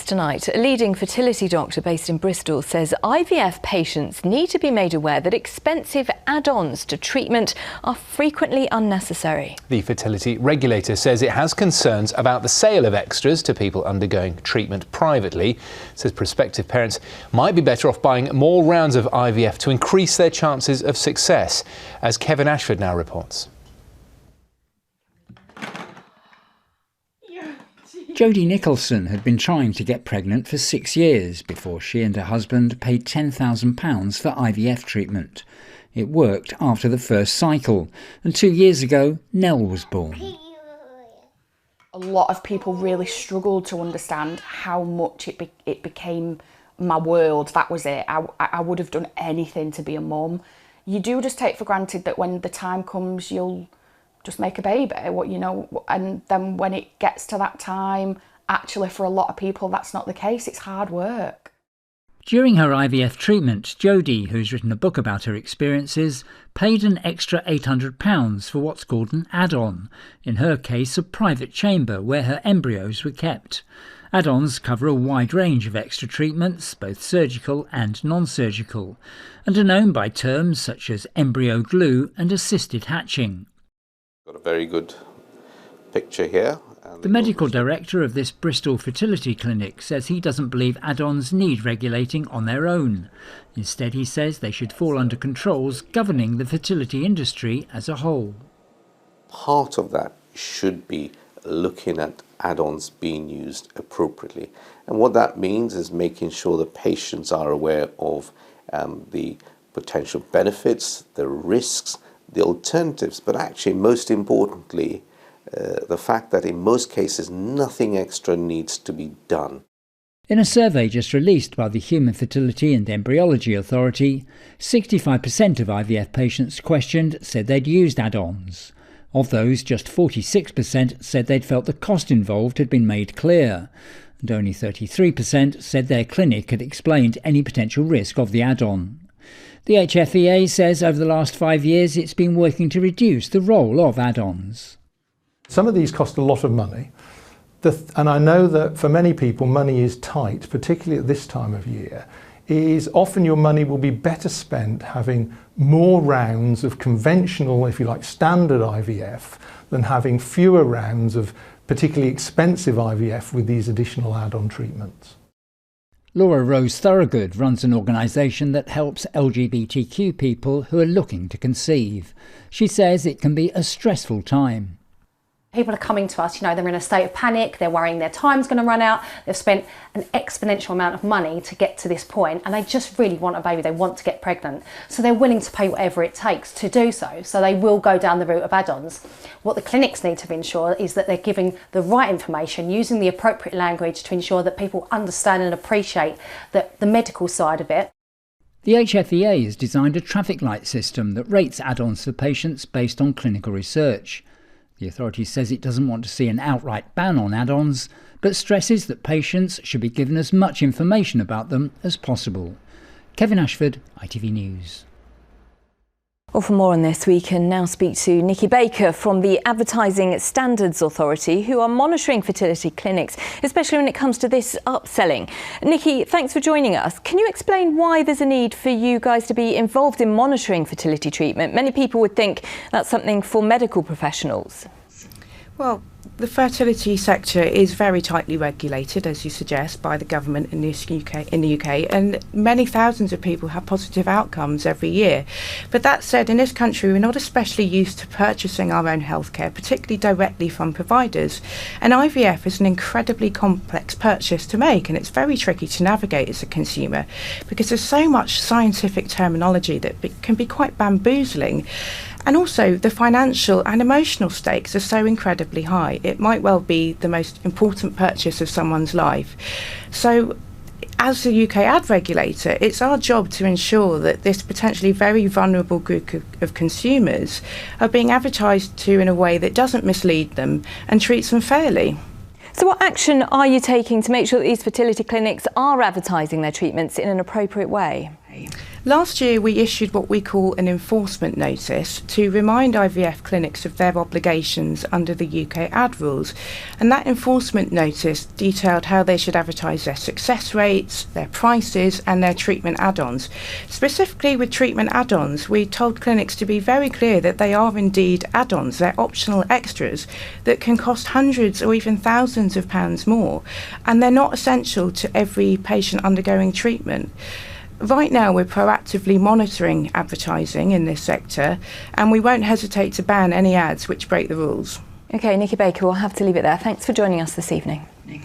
That's tonight. A leading fertility doctor based in Bristol says IVF patients need to be made aware that expensive add-ons to treatment are frequently unnecessary. The fertility regulator says it has concerns about the sale of extras to people undergoing treatment privately. Says prospective parents might be better off buying more rounds of IVF to increase their chances of success, as Kevin Ashford now reports. Jodie Nicholson had been trying to get pregnant for 6 years before she and her husband paid £10,000 for IVF treatment. It worked after the first cycle, and 2 years ago, Nell was born. A lot of people really struggled to understand how much it became my world. That was it. I would have done anything to be a mum. You do just take for granted that when the time comes, you'll just make a baby, and then when it gets to that time, actually for a lot of people that's not the case. It's hard work. During her IVF treatment, Jodie, who's written a book about her experiences, paid an extra £800 for what's called an add-on, in her case a private chamber where her embryos were kept. Add-ons cover a wide range of extra treatments, both surgical and non-surgical, and are known by terms such as embryo glue and assisted hatching. Got a very good picture here. The medical director of this Bristol fertility clinic says he doesn't believe add-ons need regulating on their own. Instead, he says they should fall under controls governing the fertility industry as a whole. Part of that should be looking at add-ons being used appropriately. And what that means is making sure that patients are aware of the potential benefits, the risks, the alternatives, but actually most importantly, the fact that in most cases nothing extra needs to be done. In a survey just released by the Human Fertility and Embryology Authority, 65% of IVF patients questioned said they'd used add-ons. Of those, just 46% said they'd felt the cost involved had been made clear, and only 33% said their clinic had explained any potential risk of the add-on. The HFEA says over the last 5 years it's been working to reduce the role of add-ons. Some of these cost a lot of money, and I know that for many people money is tight, particularly at this time of year. Is often your money will be better spent having more rounds of conventional, if you like, standard IVF than having fewer rounds of particularly expensive IVF with these additional add-on treatments. Laura Rose Thorogood runs an organisation that helps LGBTQ people who are looking to conceive. She says it can be a stressful time. People are coming to us, they're in a state of panic, they're worrying their time's going to run out, they've spent an exponential amount of money to get to this point, and they just really want a baby, they want to get pregnant. So they're willing to pay whatever it takes to do so they will go down the route of add-ons. What the clinics need to ensure is that they're giving the right information, using the appropriate language to ensure that people understand and appreciate the medical side of it. The HFEA has designed a traffic light system that rates add-ons for patients based on clinical research. The authority says it doesn't want to see an outright ban on add-ons, but stresses that patients should be given as much information about them as possible. Kevin Ashford, ITV News. Well, for more on this, we can now speak to Nikki Baker from the Advertising Standards Authority, who are monitoring fertility clinics, especially when it comes to this upselling. Nikki, thanks for joining us. Can you explain why there's a need for you guys to be involved in monitoring fertility treatment? Many people would think that's something for medical professionals. Well, the fertility sector is very tightly regulated, as you suggest, by the government in the UK, and many thousands of people have positive outcomes every year. But that said, in this country, we're not especially used to purchasing our own healthcare, particularly directly from providers. And IVF is an incredibly complex purchase to make, and it's very tricky to navigate as a consumer because there's so much scientific terminology that can be quite bamboozling. And also, the financial and emotional stakes are so incredibly high. It might well be the most important purchase of someone's life. So, as the UK ad regulator, it's our job to ensure that this potentially very vulnerable group of consumers are being advertised to in a way that doesn't mislead them and treats them fairly. So what action are you taking to make sure that these fertility clinics are advertising their treatments in an appropriate way? Last year we issued what we call an enforcement notice to remind IVF clinics of their obligations under the UK ad rules, and that enforcement notice detailed how they should advertise their success rates, their prices and their treatment add-ons. Specifically with treatment add-ons, we told clinics to be very clear that they are indeed add-ons, they're optional extras that can cost hundreds or even thousands of pounds more, and they're not essential to every patient undergoing treatment. Right now we're proactively monitoring advertising in this sector, and we won't hesitate to ban any ads which break the rules. OK, Nikki Baker, we'll have to leave it there. Thanks for joining us this evening.